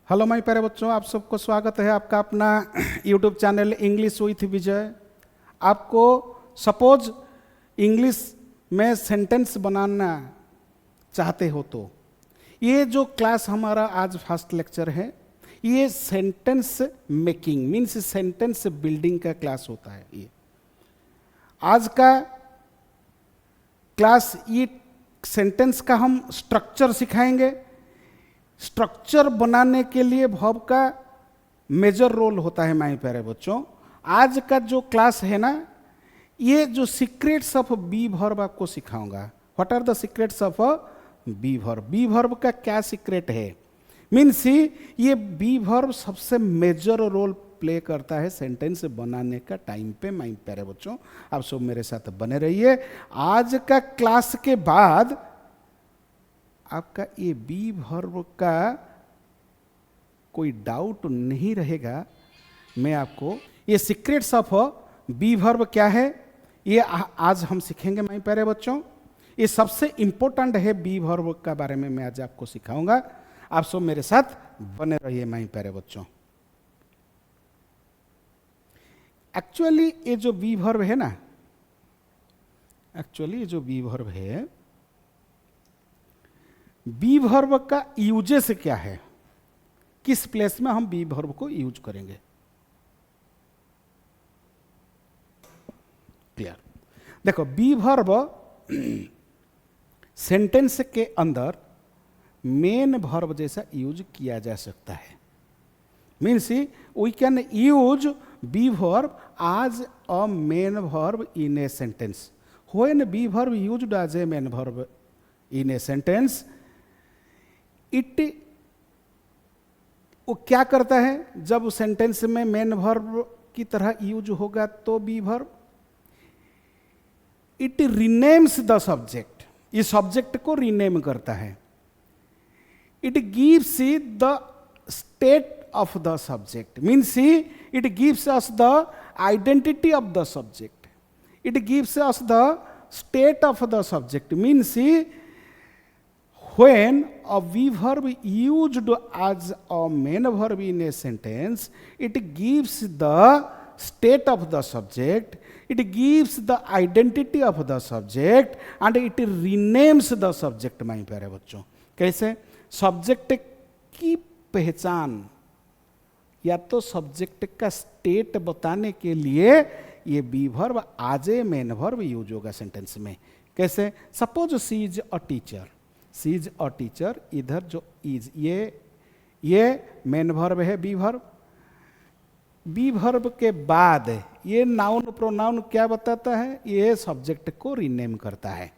Hello my प्यारे बच्चों, आप सबको स्वागत है आपका अपना यूट्यूब चैनल इंग्लिश विथ विजय। आपको सपोज इंग्लिश में सेंटेंस बनाना चाहते हो तो ये जो क्लास हमारा आज फर्स्ट लेक्चर है, ये sentence making means sentence building का क्लास होता है। ये आज का क्लास ये सेंटेंस का हम स्ट्रक्चर सिखाएंगे। स्ट्रक्चर बनाने के लिए वर्ब का मेजर रोल होता है माय प्यारे बच्चों। आज का जो क्लास है ना, ये जो सीक्रेट्स ऑफ बी वर्ब आपको सिखाऊंगा। What are the secrets of be verb? Be verb का क्या सीक्रेट है? मीन्स ये बी वर्ब सबसे मेजर रोल प्ले करता है सेंटेंस बनाने का टाइम पे। माय प्यारे बच्चों, आप सब मेरे साथ बने रहिए। आज का क्लास के बाद आपका ये बी वर्ब का कोई डाउट नहीं रहेगा। मैं आपको ये सीक्रेट्स ऑफ बी वर्ब क्या है ये आज हम सीखेंगे माय प्यारे बच्चों। ये सबसे इंपॉर्टेंट है बी वर्ब का बारे में मैं आज आपको सिखाऊंगा। आप सब मेरे साथ बने रहिए माय प्यारे बच्चों। एक्चुअली ये जो बी वर्ब है ना, एक्चुअली ये जो बी वर्ब है, बी वर्ब का यूजेस क्या है, किस प्लेस में हम बी वर्ब को यूज करेंगे। क्लियर? देखो, बी वर्ब सेंटेंस के अंदर मेन वर्ब जैसा यूज किया जा सकता है। Means we can use be verb as a main verb in a sentence. When be verb used as a main verb in a sentence, it वो क्या करता है? जब सेंटेंस में मेन वर्ब की तरह यूज होगा तो be verb it renames the subject, इस सब्जेक्ट को रीनेम करता है। It gives the state of the subject, means it gives us the identity of the subject, it gives us the state of the subject. Means when a bee verb used as a main verb in a sentence, it gives the state of the subject, it gives the identity of the subject and it renames the subject। My प्यारे बच्चों, कैसे? Subject की पहचान या तो subject का state बताने के लिए ये be verb as a main verb use होगा सेंटेंस में। कैसे? Suppose she is a teacher, she is a teacher, इधर जो इज ये मेन वर्ब है बी वर्ब। बी वर्ब के बाद ये नाउन प्रोनाउन क्या बताता है? ये सब्जेक्ट को रीनेम करता है।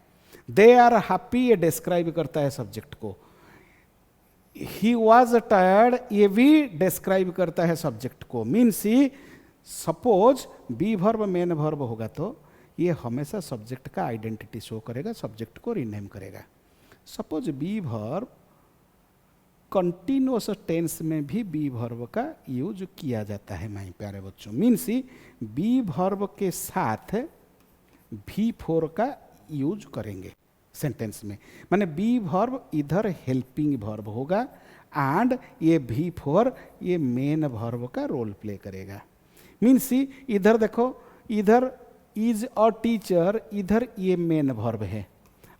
दे आर हैप्पी, ये डिस्क्राइब करता है सब्जेक्ट को। ही वॉज टायर्ड, ये भी डिस्क्राइब करता है सब्जेक्ट को। Means suppose be verb main verb होगा तो ये हमेशा सब्जेक्ट का आइडेंटिटी शो करेगा, सब्जेक्ट को रीनेम करेगा। Suppose be verb continuous tense में भी बी वर्ब का यूज किया जाता है माय प्यारे बच्चों। मीन्स बी वर्ब के साथ V4 का यूज करेंगे सेंटेंस में। माने बी वर्ब इधर हेल्पिंग वर्ब होगा एंड ये V4 ये मेन वर्ब का रोल प्ले करेगा। मीन्स इधर देखो, इधर इज अ टीचर, इधर ये मेन वर्ब है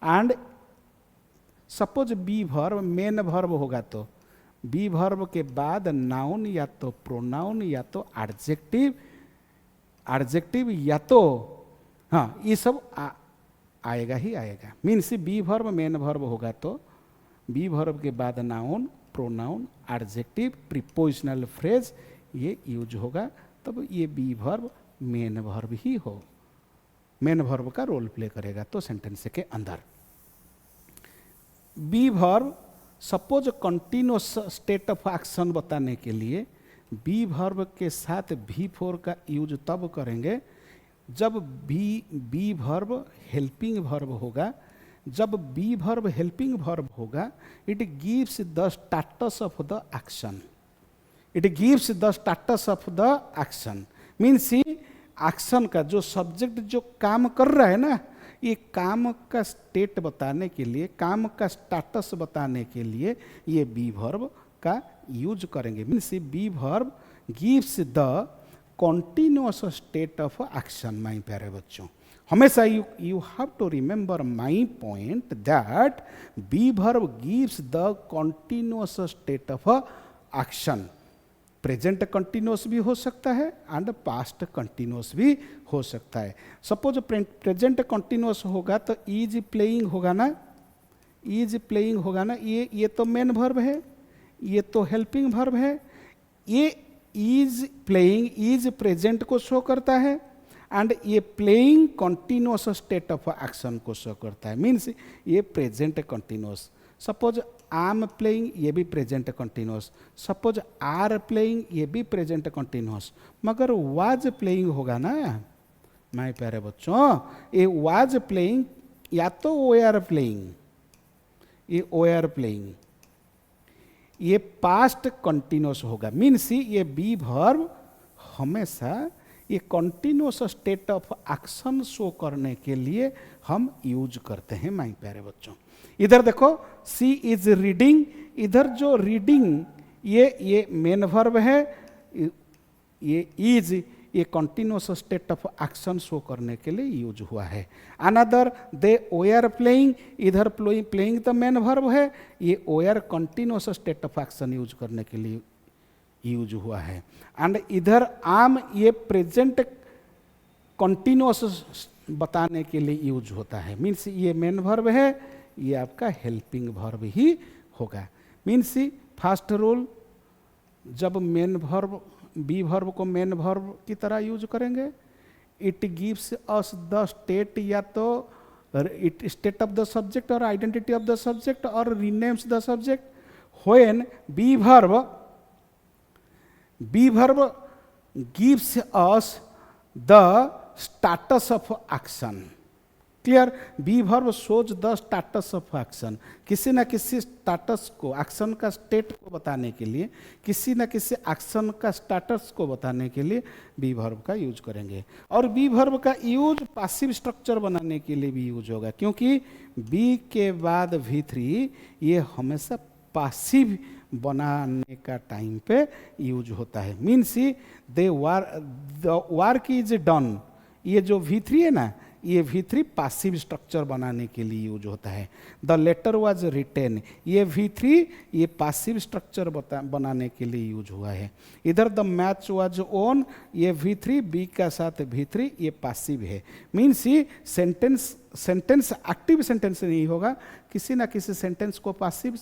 and suppose be verb main verb होगा तो बी वर्ब के बाद नाउन या तो प्रोनाउन या तो एडजेक्टिव, एडजेक्टिव या तो हाँ, ये सब आएगा ही आएगा। Means be verb main verb होगा तो बी वर्ब के बाद noun, pronoun, adjective, prepositional phrase ये यूज होगा, तब ये बी वर्ब मेन वर्ब ही हो, मेन वर्ब का रोल प्ले करेगा तो सेंटेंस के अंदर। Be verb suppose continuous state of action बताने के लिए बी वर्ब के साथ V4 का यूज तब करेंगे जब बी वर्ब हेल्पिंग वर्ब होगा। जब बी वर्ब हेल्पिंग वर्ब होगा, it gives the status of the action, it gives the status of the action. Means action का जो सब्जेक्ट जो काम कर रहा है ना, ये काम का स्टेट बताने के लिए, काम का स्टेटस बताने के लिए ये बी वर्ब का यूज करेंगे। Means be verb gives the continuous state of action. My प्यारे बच्चों, हमेशा you have to remember my point that be verb gives the continuous state of action. Present continuous भी हो सकता है एंड पास्ट कंटिन्यूअस भी हो सकता है। सपोज प्रेजेंट कंटिन्यूअस होगा तो इज प्लेइंग होगा ना, इज प्लेइंग होगा ना, ये तो मेन वर्ब है, ये तो हेल्पिंग वर्ब है। ये इज प्लेइंग इज प्रेजेंट को शो करता है एंड ये playing continuous state of action को शो करता है। मीन्स ये present continuous. Suppose am playing, ये भी present continuous. Suppose are playing, ये भी प्रेजेंट कंटिन्यूअस। मगर वाज प्लेइंग होगा ना माय प्यारे बच्चों, ये वाज प्लेइंग या तो ओ आर प्लेइंग, ये ओ आर प्लेइंग, ये पास्ट कंटिन्यूअस होगा। मीन्स ये बी वर्ब हमेशा ये continuous state of action show करने के लिए हम यूज करते हैं माय प्यारे बच्चों। इधर देखो सी इज रीडिंग, इधर जो रीडिंग ये मेन वर्ब है, ये इज ये continuous state of action show करने के लिए यूज हुआ है। अनदर दे ओयर प्लेइंग, इधर प्लेइंग तो मेन वर्ब है, ये are continuous state of action use करने के लिए यूज हुआ है। एंड इधर आम ये प्रेजेंट कंटिन्यूअस बताने के लिए यूज होता है। मीन्स ये मेन वर्ब है, ये आपका हेल्पिंग वर्ब ही होगा। मीन्स फर्स्ट रूल, जब मेन वर्ब बी वर्ब को मेन वर्ब की तरह यूज करेंगे, it gives us the state, या तो it state of the subject और आइडेंटिटी ऑफ द सब्जेक्ट और renames the subject. When be verb gives us the status of action. Clear? Be verb shows the status of action. किसी न किसी status को, action का state को बताने के लिए, किसी न किसी एक्शन का स्टेटस को बताने के लिए बी वर्ब का यूज करेंगे। और बी वर्ब का यूज पैसिव स्ट्रक्चर बनाने के लिए भी यूज होगा, क्योंकि बी के बाद V3 ये हमेशा पैसिव बनाने का टाइम पे यूज होता है। Means they work is done, ये जो V3 है ना, ये V3 पैसिव स्ट्रक्चर बनाने के लिए यूज होता है। द लेटर वाज रिटेन, ये V3 ये पैसिव स्ट्रक्चर बनाने के लिए यूज हुआ है। इधर द मैच वाज ऑन, ये V3 बी का साथ V3 ये पैसिव है। मीन्स ये सेंटेंस एक्टिव सेंटेंस नहीं होगा, किसी ना किसी सेंटेंस को पैसिव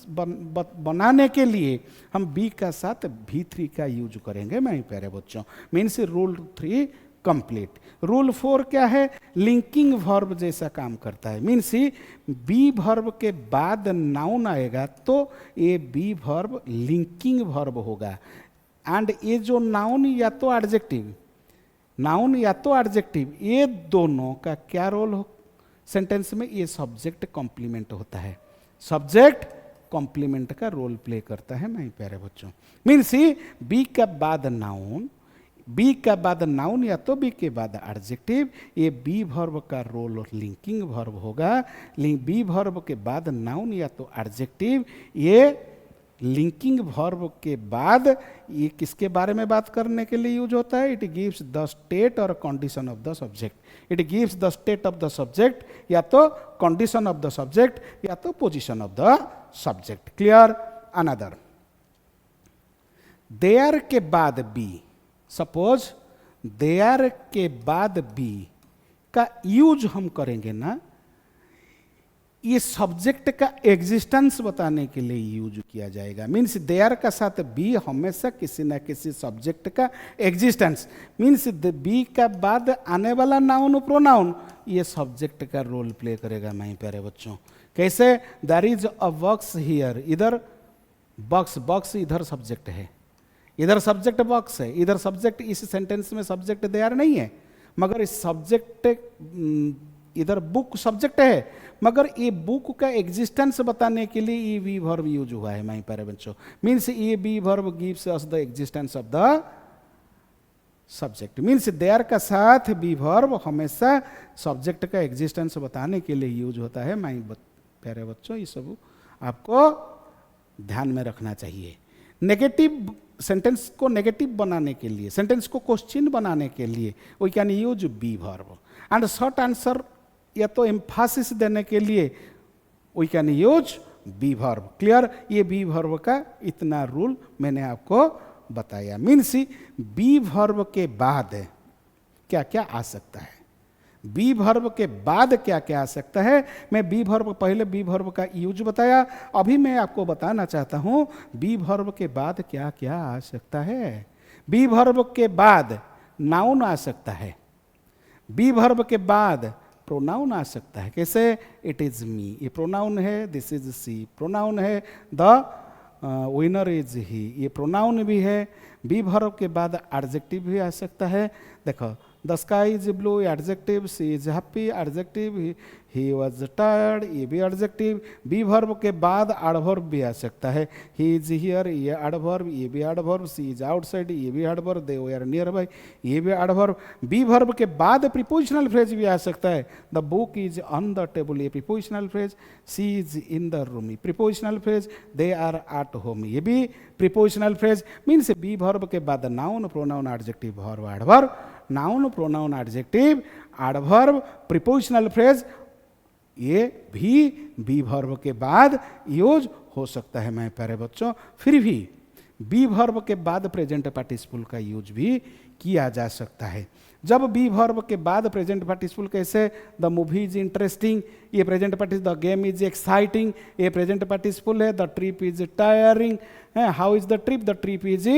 बनाने के लिए हम बी का साथ V3 का यूज करेंगे मेरे प्यारे बच्चों। Means rule 3 complete. रूल 4 क्या है? लिंकिंग वर्ब जैसा काम करता है। मीन्स बी वर्ब के बाद नाउन आएगा तो ये बी वर्ब लिंकिंग वर्ब होगा। एंड ये जो नाउन या तो एडजेक्टिव, नाउन या तो एडजेक्टिव, ये दोनों का क्या रोल हो सेंटेंस में? ये सब्जेक्ट कॉम्प्लीमेंट होता है, सब्जेक्ट कॉम्प्लीमेंट का रोल प्ले करता है मेरे प्यारे बच्चों। मीन्स बी के बाद नाउन, बी का बाद नाउन या तो बी के बाद एडजेक्टिव, ये बी वर्ब का रोल लिंकिंग वर्ब होगा। बी वर्ब के बाद नाउन या तो एडजेक्टिव, ये लिंकिंग वर्ब के बाद ये किसके बारे में बात करने के लिए यूज होता है? इट गिव्स द स्टेट और condition of the subject. It gives the state of the subject, या तो कंडीशन ऑफ द सब्जेक्ट, या तो position of the subject. Clear? Another, there के बाद बी, सपोज देयर के बाद बी का यूज हम करेंगे ना, ये सब्जेक्ट का एग्जिस्टेंस बताने के लिए यूज किया जाएगा। मीन्स देयर का साथ बी हमेशा किसी ना किसी सब्जेक्ट का एग्जिस्टेंस, मीन्स बी का बाद आने वाला नाउन प्रोनाउन ये सब्जेक्ट का रोल प्ले करेगा मेरे प्यारे बच्चों। कैसे? There is a box here, इधर बॉक्स, बॉक्स इधर सब्जेक्ट है, इधर सब्जेक्ट बॉक्स है, इधर सब्जेक्ट, इस सेंटेंस में सब्जेक्ट देयर नहीं है, मगर इस सब्जेक्ट, इधर बुक सब्जेक्ट है, मगर ये बुक का एग्जिस्टेंस बताने के लिए ये बी वर्ब यूज हुआ है माय प्यारे बच्चों। मीन्स ये be verb gives us the existence of the subject. Means there का साथ बी वर्ब हमेशा सब्जेक्ट का एग्जिस्टेंस बताने के लिए यूज होता है माय प्यारे बच्चों। ये सब आपको ध्यान में रखना चाहिए। नेगेटिव सेंटेंस को नेगेटिव बनाने के लिए, सेंटेंस को क्वेश्चन बनाने के लिए we can use be verb. And short answer या तो एम्फासिस देने के लिए we can use be verb. Clear? ये बी वर्ब का इतना रूल मैंने आपको बताया। मीन्स बी वर्ब के बाद क्या क्या आ सकता है, बी वर्ब के बाद क्या क्या आ सकता है। मैं बी वर्ब, पहले बी वर्ब का यूज बताया, अभी मैं आपको बताना चाहता हूं बी वर्ब के बाद क्या क्या आ सकता है। बी वर्ब के बाद नाउन आ सकता है, बी वर्ब के बाद प्रोनाउन आ सकता है। कैसे? इट इज मी, ये प्रोनाउन है, दिस इज सी प्रोनाउन है, द विनर इज ही, ये प्रोनाउन भी है। बी वर्ब के बाद एडजेक्टिव भी आ सकता है। देखो, the sky is blue adjective, she is happy adjective, he was tired, ये भी एडजेक्टिव। बी वर्ब के बाद एडवर्ब भी आ सकता है। ही इज हियर, ये एडवर्ब, ये भी एडवर्ब। सी इज आउटसाइड, ये भी adverb. They were near by, ये भी एडवर्ब। बी वर्ब के बाद प्रीपोजिशनल फ्रेज भी आ सकता है। The book is on the table, ये prepositional phrase. She is in the room, prepositional phrase. They are at home, ये भी prepositional phrase. Means be verb के बाद noun, pronoun, adjective, verb, adverb, noun, pronoun, adjective, adverb, prepositional phrase, ये भी B verb के बाद use हो सकता है मेरे प्यारे बच्चों। फिर भी बी वर्ब के बाद प्रेजेंट पार्टिसिपल का यूज भी किया जा सकता है। जब बी वर्ब के बाद प्रेजेंट पार्टिसिपल, कैसे? द मूवी इज इंटरेस्टिंग, ये present participle. The game is exciting, ये प्रेजेंट पार्टिसिपल है। The trip is tiring, how is the trip? The trip is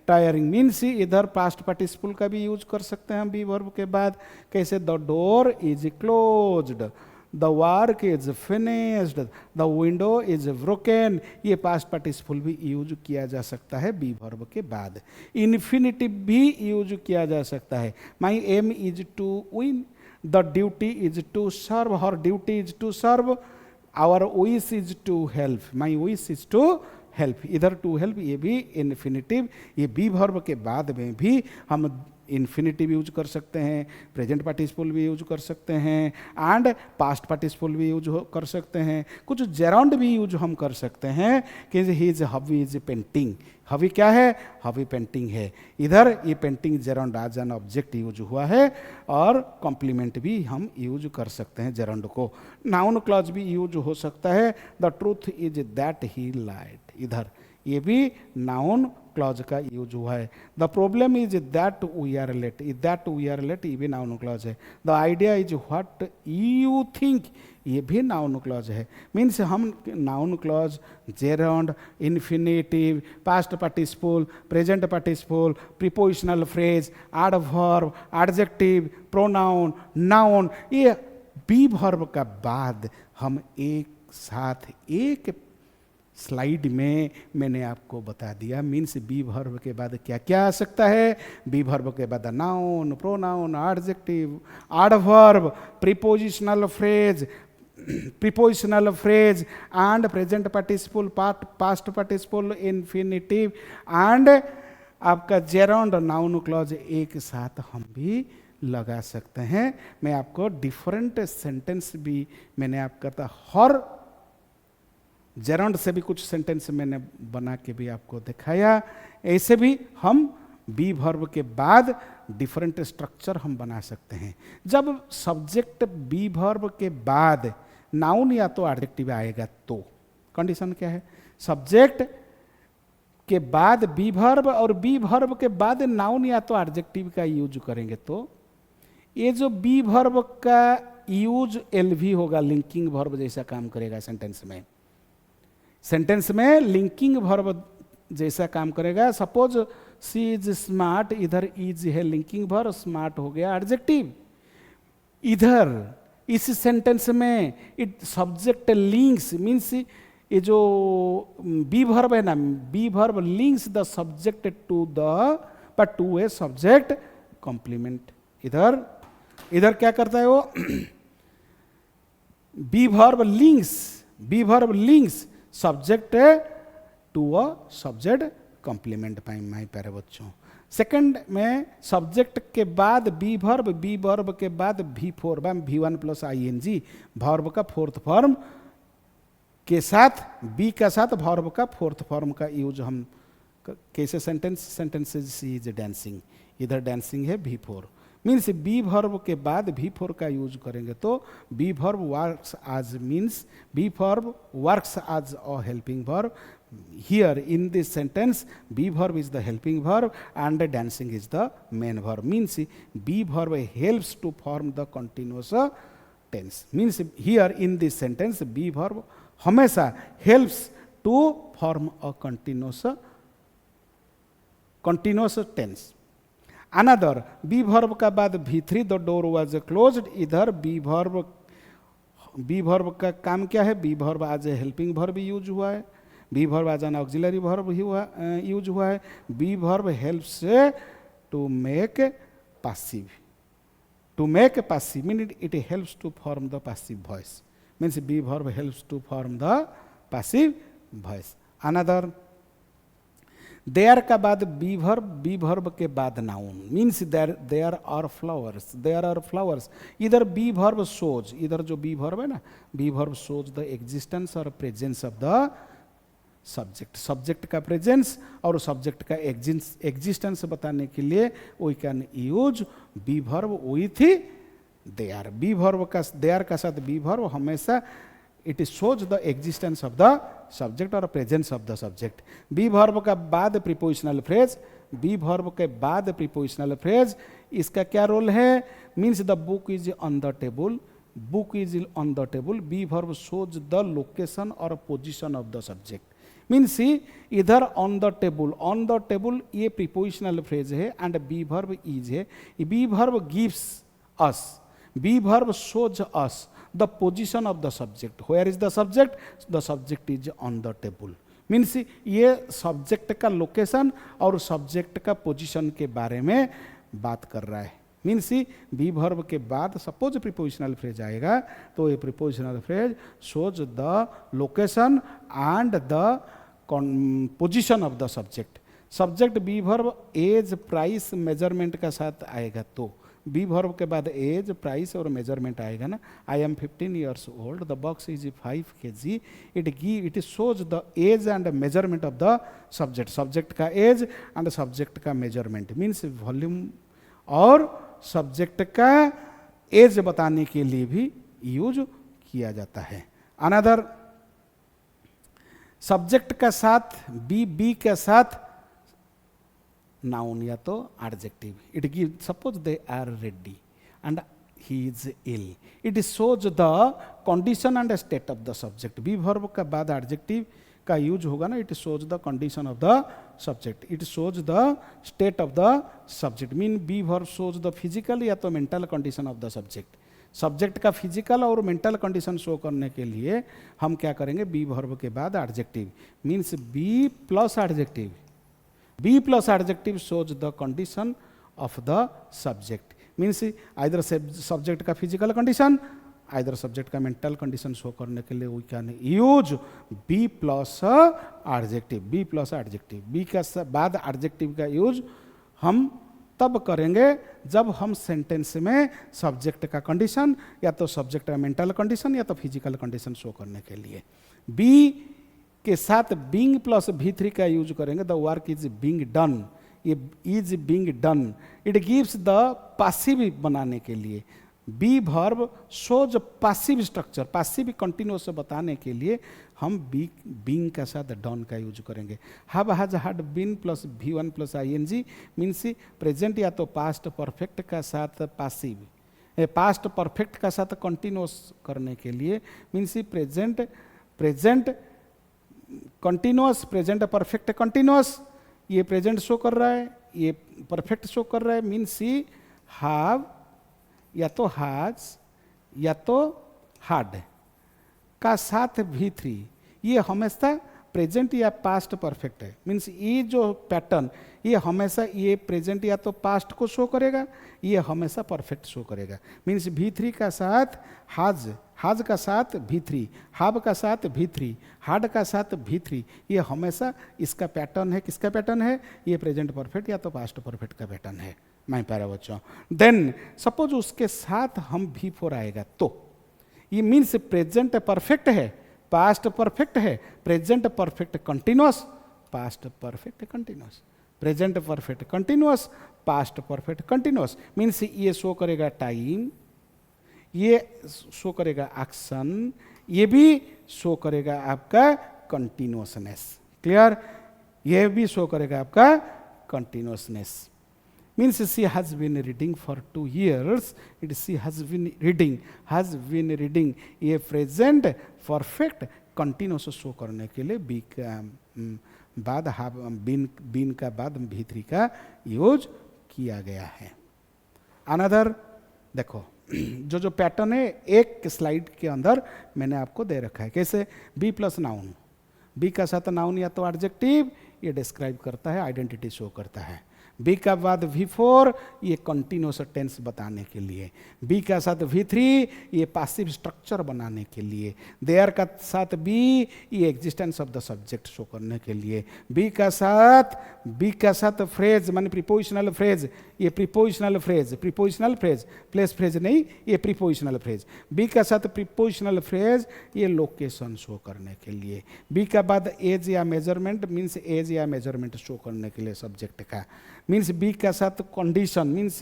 tiring. Means इधर पास्ट पार्टिसिपल का भी use कर सकते हैं हम बी वर्ब के बाद। कैसे? The door is closed, the work is finished, the window is broken, ये पास्ट पार्टिसिपल भी यूज किया जा सकता है बी वर्ब के बाद। इन्फिनिटिव भी यूज किया जा सकता है। My aim is to win, the duty is to serve, her duty is to serve, our wish is to help, my wish is to help. इधर टू हेल्प, ये भी इन्फिनिटिव, ये बी वर्ब के बाद में भी हम इन्फिनिटिव यूज कर सकते हैं, प्रेजेंट पार्टिसिपल भी यूज कर सकते हैं, एंड पास्ट पार्टिसिपल भी यूज कर सकते हैं। कुछ जेरोंड भी यूज हम कर सकते हैं कि his hobby is painting. Hobby क्या है? हवी पेंटिंग है। इधर ये painting gerund as an object use हुआ है, और कॉम्प्लीमेंट भी हम यूज कर सकते हैं जेरोंड को। नाउन क्लॉज भी यूज हो सकता है। The truth is that he lied, इधर ये भी नाउन क्लॉज का यूज हुआ है। The problem is that we are late, that we are late, ये भी नाउन क्लॉज है। The idea is what you think, ये भी नाउन क्लॉज है। मीन्स हम noun clause, gerund, infinitive, past participle, present participle, prepositional phrase, adverb, adjective, pronoun, noun, ये be verb का बाद हम एक साथ एक स्लाइड में मैंने आपको बता दिया। मीन्स बी वर्ब के बाद क्या क्या आ सकता है। बी वर्ब के बाद noun, pronoun, adjective, adverb, prepositional phrase, prepositional phrase and present participle, past participle, infinitive and आपका जेरोंड, नाउन क्लॉज एक साथ हम भी लगा सकते हैं। मैं आपको डिफरेंट सेंटेंस भी मैंने आपका था, हर जेरोंड से भी कुछ सेंटेंस मैंने बना के भी आपको दिखाया। ऐसे भी हम बी वर्ब के बाद डिफरेंट स्ट्रक्चर हम बना सकते हैं। जब सब्जेक्ट बी वर्ब के बाद नाउन या तो एडजेक्टिव आएगा तो कंडीशन क्या है? सब्जेक्ट के बाद बी वर्ब और बी वर्ब के बाद नाउन या तो एडजेक्टिव का यूज करेंगे तो ये जो बी वर्ब का यूज एलवी होगा, लिंकिंग वर्ब जैसा काम करेगा सेंटेंस में। सेंटेंस में लिंकिंग वर्ब जैसा काम करेगा। सपोज सी इज स्मार्ट, इधर इज है लिंकिंग वर्ब, स्मार्ट हो गया एडजेक्टिव। इधर इस सेंटेंस में इट सब्जेक्ट लिंक्स, मीन्स ये जो बी वर्ब है ना, be verb links the subject to the, but to a subject complement. इधर इधर क्या करता है वो? Be verb links subject to a subject complement पाई माई प्यारे बच्चों। सेकंड में सब्जेक्ट के बाद बी वर्ब के बाद V4 V1 plus ING, verb का फोर्थ फॉर्म के साथ, बी का साथ वर्ब का फोर्थ फॉर्म का यूज हम कैसे सेंटेंसेज सी इज डांसिंग, इधर डांसिंग है V4, मीन्स बी वर्ब के बाद V4 का यूज करेंगे तो बी वर्ब वर्क्स आज मीन्स बी वर्ब वर्क्स आज a helping verb. Here in this sentence, be verb is the helping verb and dancing is the main verb. Means be verb helps to form the continuous tense. Means here in this sentence, be verb हमेशा helps to form a continuous tense. Another, be verb का बाद V3 the door was closed. इधर be verb का काम क्या है? be verb as a helping verb use हुआ है. Be verb as an auxiliary verb use हुआ है. Be verb helps to make passive. To make passive mean it helps to form the passive voice. Means be verb helps to form the passive voice. Another, there का बाद be verb के बाद noun. Means there are flowers. इधर be verb shows, इधर जो be verb है ना, be verb shows the existence और presence of the subject. Subject का प्रेजेंस और सब्जेक्ट का एग्जिस्टेंस बताने के लिए we can use be verb with there. Be verb का देयर का साथ बी वर्ब हमेशा it shows the existence of the subject और presence of the subject. Be verb का बाद प्रीपोजिशनल फ्रेज. बी वर्ब के बाद प्रीपोजिशनल फ्रेज, इसका क्या रोल है? Means the book is on the table. Book is on the table. Be verb shows the location और position of the subject. Means इधर on the table ये prepositional phrase है and be verb is है. Be verb gives us, be verb shows us the position of the subject. Where is the subject? The subject is on the table. Means ये subject का location और subject का position के बारे में बात कर रहा है. मीन्स बी वर्ब के बाद सपोज प्रीपोजिशनल फ्रेज आएगा तो ये prepositional phrase shows the location and the position of the subject. Subject be verb age, price, measurement का साथ आएगा तो बी वर्ब के बाद एज, प्राइस और मेजरमेंट आएगा ना. I am 15 years old, the box is 5 kg. It shows the age and measurement of the subject. Subject का एज एंड सब्जेक्ट का मेजरमेंट मीन्स वॉल्यूम और सब्जेक्ट का एज बताने के लिए भी यूज किया जाता है. अनदर, सब्जेक्ट का साथ बी के साथ नाउन या तो adjective. It give, suppose they are ready and he is ill. It shows the condition and state of the subject. Be verb का बाद एडजेक्टिव का यूज होगा ना. It shows the condition of the subject. It shows the state of the subject. Mean be verb shows the physical या तो mental condition of the subject. Subject का physical और mental condition show करने के लिए हम क्या करेंगे? बी वर्ब के बाद adjective. Means be plus adjective. Be plus adjective shows the condition of the subject. Means either subject का फिजिकल कंडीशन, आइदर सब्जेक्ट का मेंटल कंडीशन शो करने के लिए we can use be plus adjective. Be plus adjective. Be के बाद adjective का use हम तब करेंगे जब हम सेंटेंस में सब्जेक्ट का कंडीशन या तो सब्जेक्ट का मेंटल कंडीशन या तो फिजिकल कंडीशन शो करने के लिए. बी के साथ बीइंग प्लस V3 का यूज करेंगे. The work is being done. ये is being done it gives the passive बनाने के लिए. Be verb shows passive structure, passive continuous बताने के लिए हम बीइंग के साथ डन का यूज करेंगे. Have, has, had, been plus V1 plus ING means present या तो पास्ट परफेक्ट का साथ पासिव, पास्ट परफेक्ट का साथ कंटिन्यूस करने के लिए means present continuous, present perfect continuous. ये प्रेजेंट शो कर रहा है, ये परफेक्ट शो कर रहा है. मीन्स हैव या तो हैज या तो हैड का साथ V3 ये हमेशा प्रेजेंट या पास्ट परफेक्ट है. मीन्स ये जो पैटर्न ये हमेशा ये प्रेजेंट या तो पास्ट को शो करेगा, ये हमेशा परफेक्ट शो करेगा. मीन्स V3 का साथ हैज का साथ V3, हैव का साथ V3, हैड का साथ V3 ये हमेशा इसका पैटर्न है. किसका पैटर्न है? ये प्रेजेंट परफेक्ट या तो पास्ट परफेक्ट का पैटर्न है. मैं प्यारे बच्चों, देन सपोज उसके साथ हम V4 आएगा तो ये मीन्स प्रेजेंट परफेक्ट है, पास्ट परफेक्ट है, present perfect continuous past perfect continuous, present perfect continuous, past perfect continuous means ये शो करेगा टाइम, ये शो करेगा एक्शन, ये भी शो करेगा आपका कंटिन्यूसनेस. क्लियर? ये भी शो करेगा आपका continuousness. Means she has been reading for 2 years, it she has been reading. ये प्रेजेंट परफेक्ट कंटिन्यूस शो करने के लिए बी का बाद बीन का बाद भी3 का यूज किया गया है. अनदर देखो जो पैटर्न है एक स्लाइड के अंदर मैंने आपको दे रखा है. कैसे? बी प्लस नाउन, बी का साथ नाउन या तो एडजेक्टिव, ये डिस्क्राइब करता है, आइडेंटिटी शो करता है. बी का बाद V4 ये कंटिन्यूस टेंस बताने के लिए, बी का साथ V3 ये पासिव स्ट्रक्चर बनाने के लिए, देयर का साथ बी ये existence of the subject show करने के लिए, बी का साथ फ्रेज माने प्रीपोजिशनल फ्रेज, ये प्रीपोजिशनल फ्रेज प्लेस फ्रेज नहीं, ये प्रीपोजिशनल फ्रेज. बी का साथ प्रीपोजिशनल फ्रेज ये लोकेशन शो करने के लिए. बी का बाद एज या मेजरमेंट मीन्स एज या मेजरमेंट शो करने के लिए सब्जेक्ट का. मीन्स बी का साथ कंडीशन मीन्स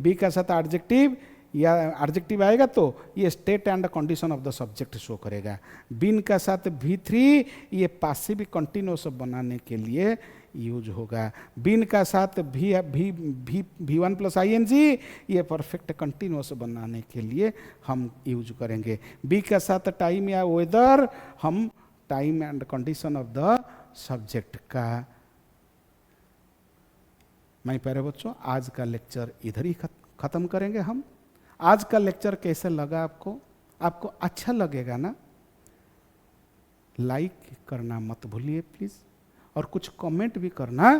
बी का साथ एडजेक्टिव या एडजेक्टिव आएगा तो ये state and condition of the subject show करेगा. बीन का साथ V3 ये पासिव कंटिन्यूस बनाने के लिए यूज होगा. बीन का साथ V1 प्लस ING ये परफेक्ट कंटिन्यूस बनाने के लिए हम यूज करेंगे. बी का साथ टाइम या वेदर हम time and condition of the subject का. मैं प्यारे बच्चों आज का लेक्चर इधर ही खत्म करेंगे हम. आज का लेक्चर कैसे लगा आपको? आपको अच्छा लगेगा ना? लाइक करना मत भूलिए प्लीज़, और कुछ कमेंट भी करना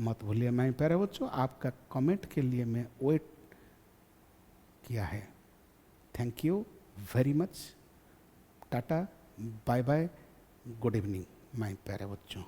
मत भूलिए. मैं प्यारे बच्चों आपका कमेंट के लिए मैं वेट किया है. Thank you very much. Ta-ta, bye bye, good evening my प्यारे बच्चों.